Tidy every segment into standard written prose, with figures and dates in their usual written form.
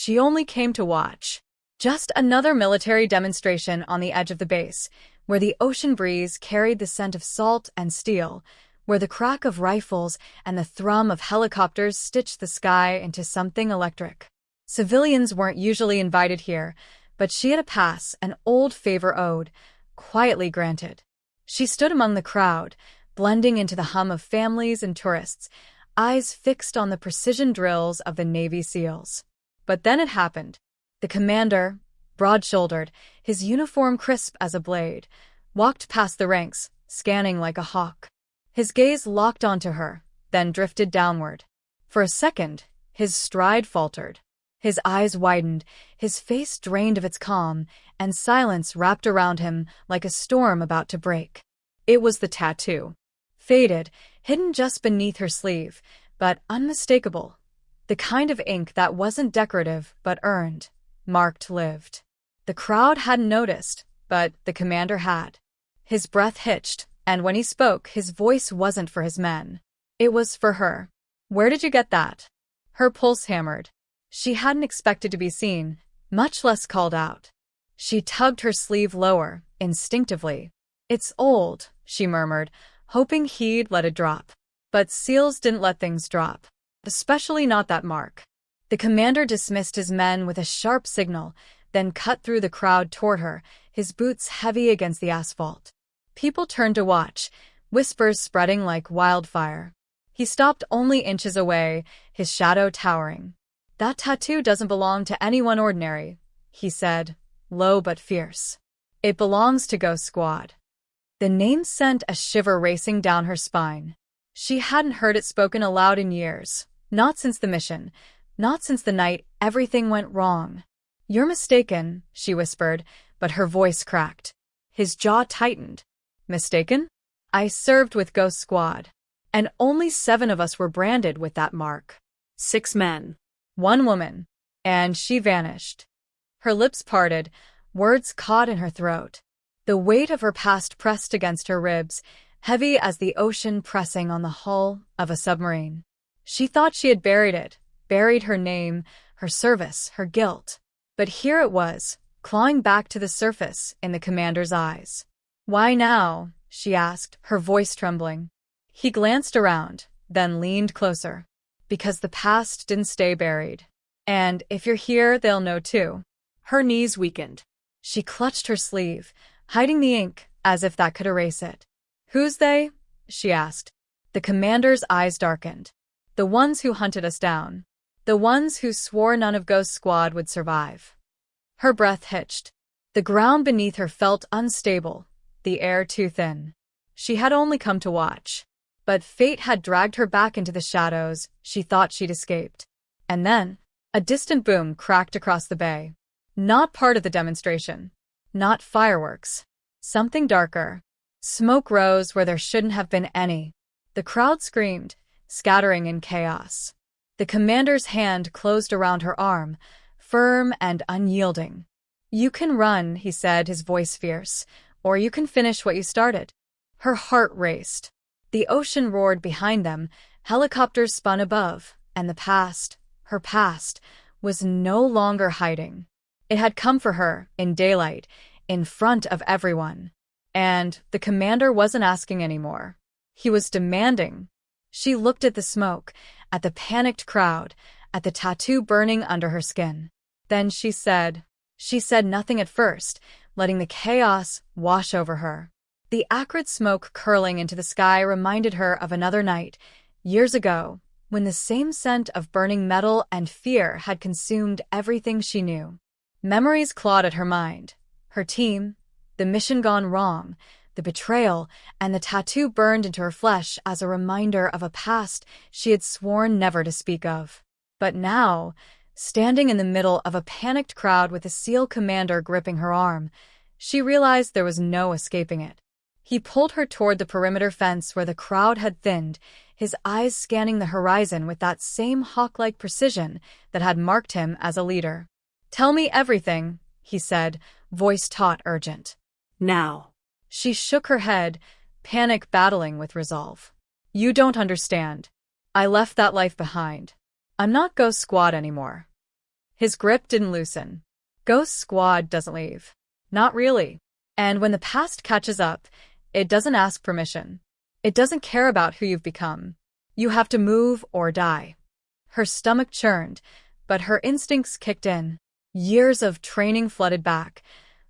She only came to watch. Just another military demonstration on the edge of the base, where the ocean breeze carried the scent of salt and steel, where the crack of rifles and the thrum of helicopters stitched the sky into something electric. Civilians weren't usually invited here, but she had a pass, an old favor owed, quietly granted. She stood among the crowd, blending into the hum of families and tourists, eyes fixed on the precision drills of the Navy SEALs. But then it happened. The commander, broad-shouldered, his uniform crisp as a blade, walked past the ranks, scanning like a hawk. His gaze locked onto her, then drifted downward. For a second, his stride faltered. His eyes widened, his face drained of its calm, and silence wrapped around him like a storm about to break. It was the tattoo. Faded, hidden just beneath her sleeve, but unmistakable. The kind of ink that wasn't decorative but earned, marked lived. The crowd hadn't noticed, but the commander had. His breath hitched, and when he spoke, his voice wasn't for his men. It was for her. "Where did you get that?" Her pulse hammered. She hadn't expected to be seen, much less called out. She tugged her sleeve lower, instinctively. "It's old," she murmured, hoping he'd let it drop. But SEALs didn't let things drop. Especially not that mark. The commander dismissed his men with a sharp signal, then cut through the crowd toward her, his boots heavy against the asphalt. People turned to watch, whispers spreading like wildfire. He stopped only inches away, his shadow towering. "That tattoo doesn't belong to anyone ordinary," he said, low but fierce. "It belongs to Ghost Squad." The name sent a shiver racing down her spine. She hadn't heard it spoken aloud in years, not since the mission, not since the night everything went wrong. "You're mistaken," she whispered, but her voice cracked. His jaw tightened. "Mistaken? I served with Ghost Squad, and only 7 of us were branded with that mark. 6 men. 1 woman, and she vanished." Her lips parted, words caught in her throat. The weight of her past pressed against her ribs, heavy as the ocean pressing on the hull of a submarine. She thought she had buried it, buried her name, her service, her guilt. But here it was, clawing back to the surface in the commander's eyes. "Why now?" she asked, her voice trembling. He glanced around, then leaned closer. "Because the past didn't stay buried. And if you're here, they'll know too." Her knees weakened. She clutched her sleeve, hiding the ink, as if that could erase it. "Who's they?" she asked. The commander's eyes darkened. "The ones who hunted us down. The ones who swore none of Ghost Squad would survive." Her breath hitched. The ground beneath her felt unstable, the air too thin. She had only come to watch. But fate had dragged her back into the shadows she thought she'd escaped. And then, a distant boom cracked across the bay. Not part of the demonstration. Not fireworks. Something darker. Smoke rose where there shouldn't have been any. The crowd screamed, scattering in chaos. The commander's hand closed around her arm, firm and unyielding. "You can run," he said, his voice fierce, "or you can finish what you started." Her heart raced. The ocean roared behind them, helicopters spun above, and the past, her past, was no longer hiding. It had come for her, in daylight, in front of everyone. And the commander wasn't asking anymore. He was demanding. She looked at the smoke, at the panicked crowd, at the tattoo burning under her skin. Then she said nothing at first, letting the chaos wash over her. The acrid smoke curling into the sky reminded her of another night, years ago, when the same scent of burning metal and fear had consumed everything she knew. Memories clawed at her mind. Her team, the mission gone wrong, the betrayal, and the tattoo burned into her flesh as a reminder of a past she had sworn never to speak of. But now, standing in the middle of a panicked crowd with a SEAL commander gripping her arm, she realized there was no escaping it. He pulled her toward the perimeter fence where the crowd had thinned, his eyes scanning the horizon with that same hawk-like precision that had marked him as a leader. "Tell me everything," he said, voice taut, urgent. "Now." She shook her head, panic battling with resolve. "You don't understand. I left that life behind. I'm not Ghost Squad anymore." His grip didn't loosen. Ghost Squad doesn't leave. Not really. And when the past catches up, it doesn't ask permission. It doesn't care about who you've become. You have to move or die. Her stomach churned, but her instincts kicked in. Years of training flooded back,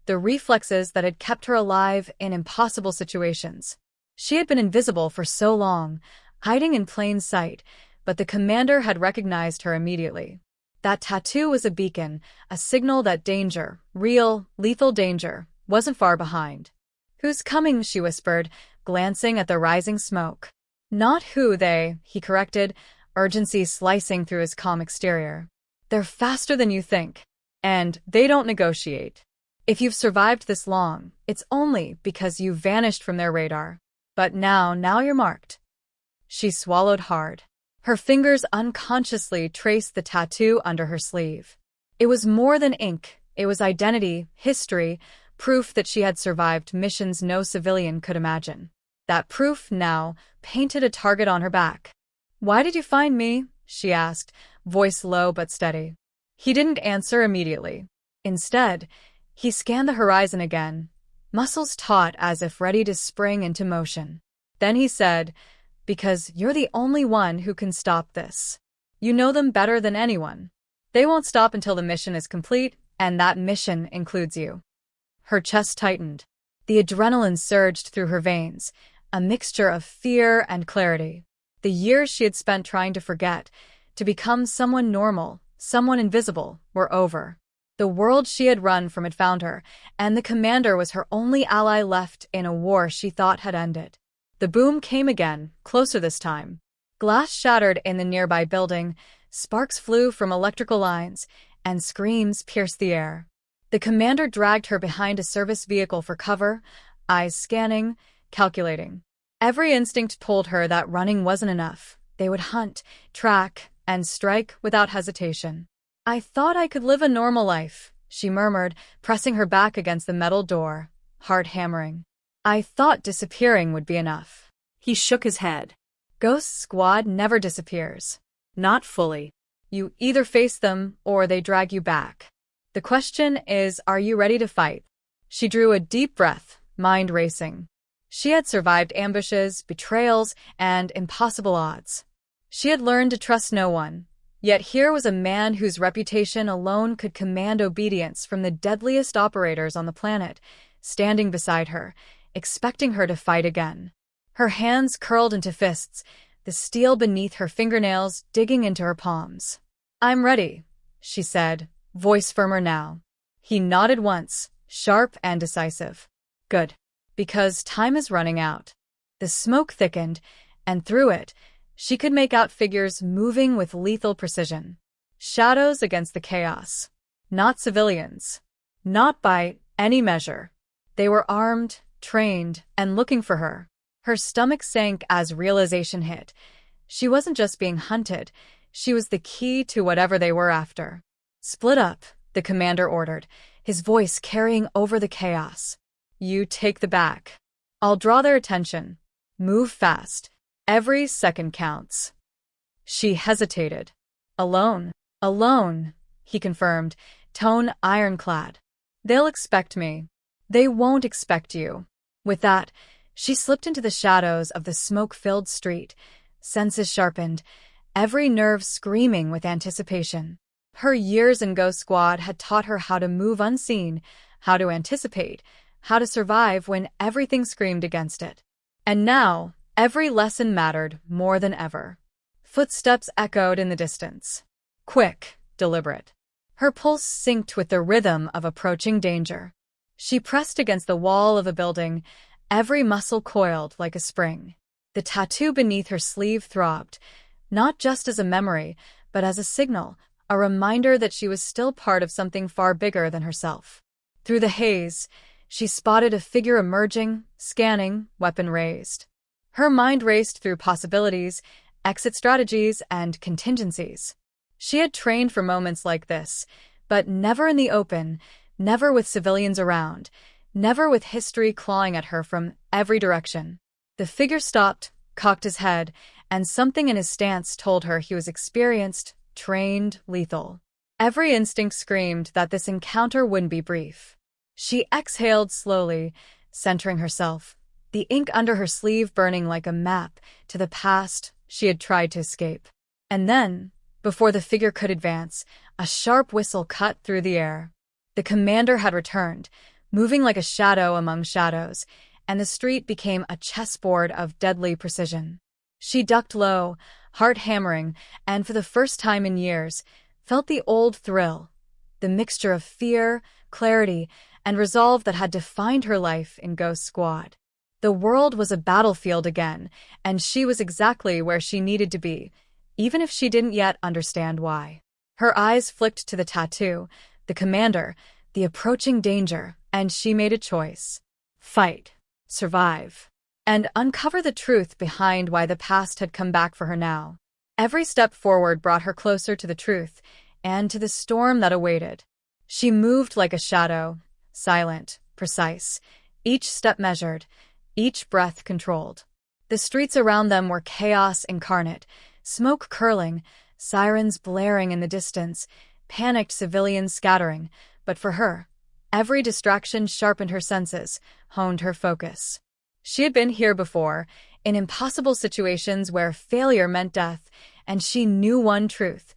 the reflexes that had kept her alive in impossible situations. She had been invisible for so long, hiding in plain sight, but the commander had recognized her immediately. That tattoo was a beacon, a signal that danger, real, lethal danger, wasn't far behind. "Who's coming?" she whispered, glancing at the rising smoke. "Not who they," he corrected, urgency slicing through his calm exterior. "They're faster than you think. And they don't negotiate. If you've survived this long, it's only because you vanished from their radar. But now you're marked." She swallowed hard. Her fingers unconsciously traced the tattoo under her sleeve. It was more than ink. It was identity, history, proof that she had survived missions no civilian could imagine. That proof now painted a target on her back. "Why did you find me?" she asked, voice low but steady. He didn't answer immediately. Instead, he scanned the horizon again, muscles taut as if ready to spring into motion. Then he said, "Because you're the only one who can stop this. You know them better than anyone. They won't stop until the mission is complete, and that mission includes you." Her chest tightened. The adrenaline surged through her veins, a mixture of fear and clarity. The years she had spent trying to forget, to become someone normal, someone invisible, were over. The world she had run from had found her, and the commander was her only ally left in a war she thought had ended. The boom came again, closer this time. Glass shattered in the nearby building, sparks flew from electrical lines, and screams pierced the air. The commander dragged her behind a service vehicle for cover, eyes scanning, calculating. Every instinct told her that running wasn't enough. They would hunt, track, and strike without hesitation. "I thought I could live a normal life," she murmured, pressing her back against the metal door, heart hammering. "I thought disappearing would be enough." He shook his head. "Ghost Squad never disappears. Not fully. You either face them or they drag you back. The question is, are you ready to fight?" She drew a deep breath, mind racing. She had survived ambushes, betrayals, and impossible odds. She had learned to trust no one. Yet here was a man whose reputation alone could command obedience from the deadliest operators on the planet, standing beside her, expecting her to fight again. Her hands curled into fists, the steel beneath her fingernails digging into her palms. "I'm ready," she said, voice firmer now. He nodded once, sharp and decisive. "Good. Because time is running out." The smoke thickened, and through it, she could make out figures moving with lethal precision. Shadows against the chaos. Not civilians. Not by any measure. They were armed, trained, and looking for her. Her stomach sank as realization hit. She wasn't just being hunted, she was the key to whatever they were after. "Split up," the commander ordered, his voice carrying over the chaos. "You take the back. I'll draw their attention. Move fast. Every second counts." She hesitated. "Alone." "Alone," he confirmed, tone ironclad. "They'll expect me. They won't expect you." With that, she slipped into the shadows of the smoke-filled street, senses sharpened, every nerve screaming with anticipation. Her years in Ghost Squad had taught her how to move unseen, how to anticipate, how to survive when everything screamed against it. And now, every lesson mattered more than ever. Footsteps echoed in the distance. Quick, deliberate. Her pulse synced with the rhythm of approaching danger. She pressed against the wall of a building, every muscle coiled like a spring. The tattoo beneath her sleeve throbbed, not just as a memory, but as a signal, a reminder that she was still part of something far bigger than herself. Through the haze, she spotted a figure emerging, scanning, weapon raised. Her mind raced through possibilities, exit strategies, and contingencies. She had trained for moments like this, but never in the open, never with civilians around, never with history clawing at her from every direction. The figure stopped, cocked his head, and something in his stance told her he was experienced, trained, lethal. Every instinct screamed that this encounter wouldn't be brief. She exhaled slowly, centering herself, the ink under her sleeve burning like a map to the past she had tried to escape. And then, before the figure could advance, a sharp whistle cut through the air. The commander had returned, moving like a shadow among shadows, and the street became a chessboard of deadly precision. She ducked low, heart hammering, and for the first time in years, felt the old thrill, the mixture of fear, clarity, and resolve that had defined her life in Ghost Squad. The world was a battlefield again, and she was exactly where she needed to be, even if she didn't yet understand why. Her eyes flicked to the tattoo, the commander, the approaching danger, and she made a choice. Fight, survive, and uncover the truth behind why the past had come back for her now. Every step forward brought her closer to the truth and to the storm that awaited. She moved like a shadow, silent, precise, each step measured, each breath controlled. The streets around them were chaos incarnate, smoke curling, sirens blaring in the distance, panicked civilians scattering, but for her, every distraction sharpened her senses, honed her focus. She had been here before, in impossible situations where failure meant death, and she knew one truth.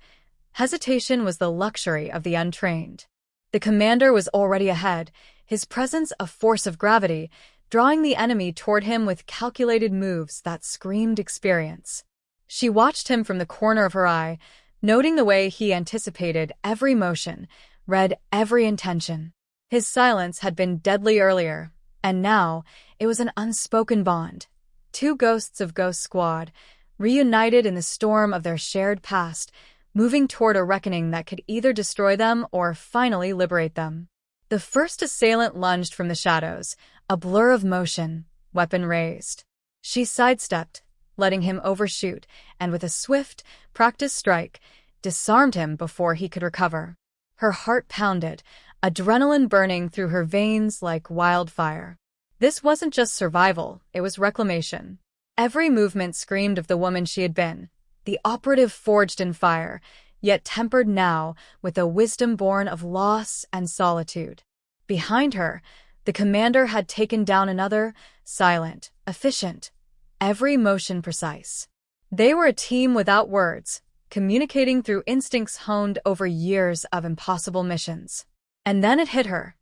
Hesitation was the luxury of the untrained. The commander was already ahead, his presence a force of gravity, drawing the enemy toward him with calculated moves that screamed experience. She watched him from the corner of her eye, noting the way he anticipated every motion, read every intention. His silence had been deadly earlier, and now it was an unspoken bond. Two ghosts of Ghost Squad, reunited in the storm of their shared past, moving toward a reckoning that could either destroy them or finally liberate them. The first assailant lunged from the shadows, a blur of motion, weapon raised. She sidestepped, letting him overshoot, and with a swift, practiced strike, disarmed him before he could recover. Her heart pounded, adrenaline burning through her veins like wildfire. This wasn't just survival, it was reclamation. Every movement screamed of the woman she had been, the operative forged in fire, yet tempered now with a wisdom born of loss and solitude. Behind her, the commander had taken down another, silent, efficient, every motion precise. They were a team without words, communicating through instincts honed over years of impossible missions. And then it hit her,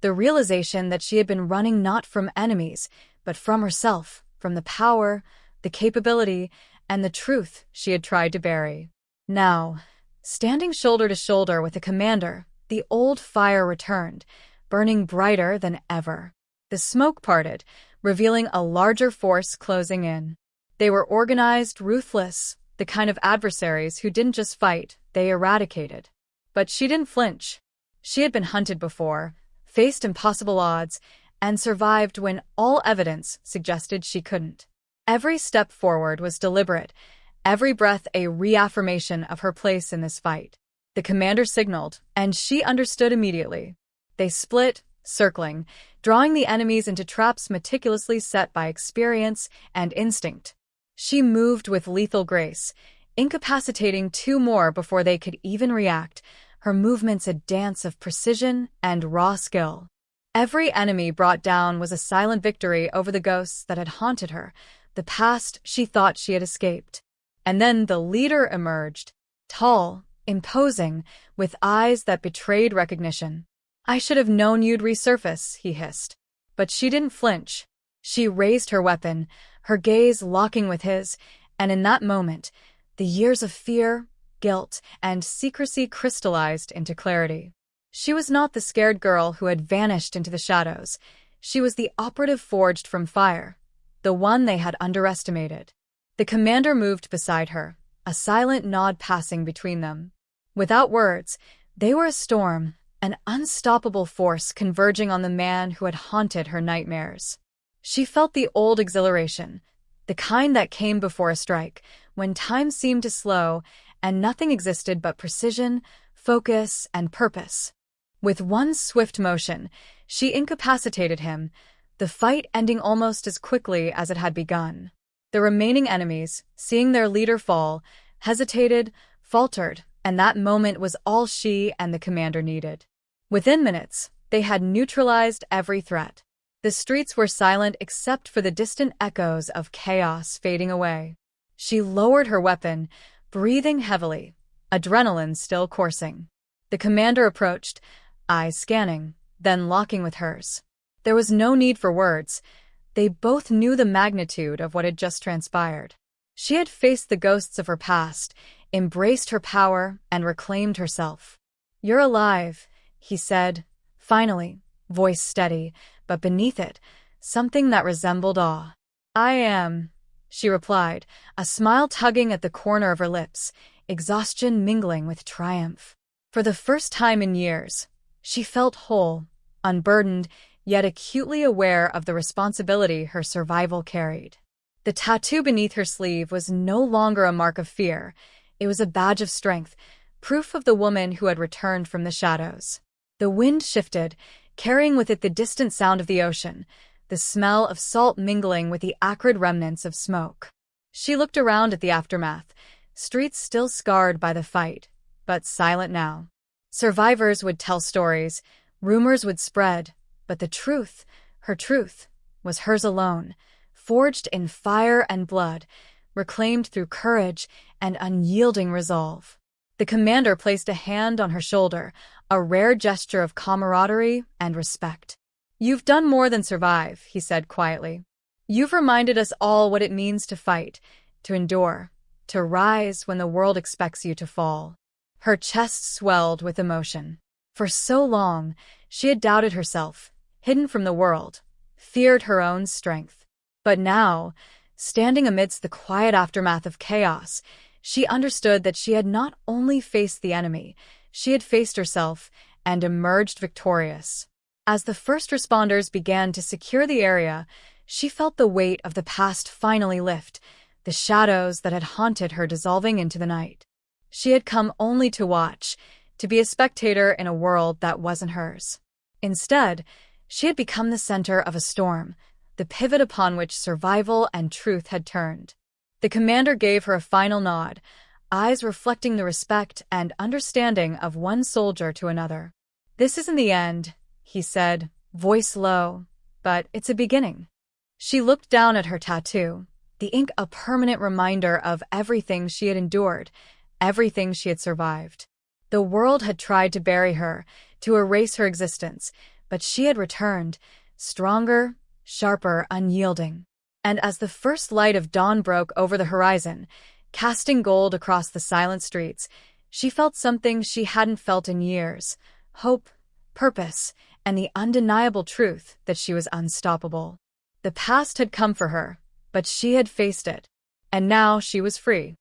the realization that she had been running not from enemies, but from herself, from the power, the capability, and the truth she had tried to bury. Now, standing shoulder to shoulder with the commander, the old fire returned, burning brighter than ever. The smoke parted, revealing a larger force closing in. They were organized, ruthless, the kind of adversaries who didn't just fight, they eradicated. But she didn't flinch. She had been hunted before, faced impossible odds, and survived when all evidence suggested she couldn't. Every step forward was deliberate, every breath a reaffirmation of her place in this fight. The commander signaled, and she understood immediately. They split, circling, drawing the enemies into traps meticulously set by experience and instinct. She moved with lethal grace, incapacitating two more before they could even react, her movements a dance of precision and raw skill. Every enemy brought down was a silent victory over the ghosts that had haunted her, the past she thought she had escaped. And then the leader emerged, tall, imposing, with eyes that betrayed recognition. "I should have known you'd resurface," he hissed. But she didn't flinch. She raised her weapon, her gaze locking with his, and in that moment, the years of fear, guilt, and secrecy crystallized into clarity. She was not the scared girl who had vanished into the shadows. She was the operative forged from fire, the one they had underestimated. The commander moved beside her, a silent nod passing between them. Without words, they were a storm, an unstoppable force converging on the man who had haunted her nightmares. She felt the old exhilaration, the kind that came before a strike, when time seemed to slow and nothing existed but precision, focus, and purpose. With one swift motion, she incapacitated him, the fight ending almost as quickly as it had begun. The remaining enemies, seeing their leader fall, hesitated, faltered, And that moment was all she and the commander needed. Within minutes, they had neutralized every threat. The streets were silent except for the distant echoes of chaos fading away. She lowered her weapon, breathing heavily, adrenaline still coursing. The commander approached, eyes scanning, then locking with hers. There was no need for words. They both knew the magnitude of what had just transpired. She had faced the ghosts of her past, embraced her power, and reclaimed herself. "You're alive," he said, finally, voice steady, but beneath it, something that resembled awe. "I am," she replied, a smile tugging at the corner of her lips, exhaustion mingling with triumph. For the first time in years, she felt whole, unburdened, yet acutely aware of the responsibility her survival carried. The tattoo beneath her sleeve was no longer a mark of fear. It was a badge of strength, proof of the woman who had returned from the shadows. The wind shifted, carrying with it the distant sound of the ocean, the smell of salt mingling with the acrid remnants of smoke. She looked around at the aftermath, streets still scarred by the fight, but silent now. Survivors would tell stories, rumors would spread, but the truth, her truth, was hers alone, forged in fire and blood, reclaimed through courage and unyielding resolve. The commander placed a hand on her shoulder, a rare gesture of camaraderie and respect. "You've done more than survive," he said quietly. "You've reminded us all what it means to fight, to endure, to rise when the world expects you to fall." Her chest swelled with emotion. For so long, she had doubted herself, hidden from the world, feared her own strength. But now, standing amidst the quiet aftermath of chaos, she understood that she had not only faced the enemy, she had faced herself and emerged victorious. As the first responders began to secure the area, she felt the weight of the past finally lift, the shadows that had haunted her dissolving into the night. She had come only to watch, to be a spectator in a world that wasn't hers. Instead, she had become the center of a storm, the pivot upon which survival and truth had turned. The commander gave her a final nod, eyes reflecting the respect and understanding of one soldier to another. "This isn't the end," he said, voice low, "but it's a beginning." She looked down at her tattoo, the ink a permanent reminder of everything she had endured, everything she had survived. The world had tried to bury her, to erase her existence, but she had returned, stronger, sharper, unyielding. And as the first light of dawn broke over the horizon, casting gold across the silent streets, she felt something she hadn't felt in years: hope, purpose, and the undeniable truth that she was unstoppable. The past had come for her, but she had faced it, and now she was free.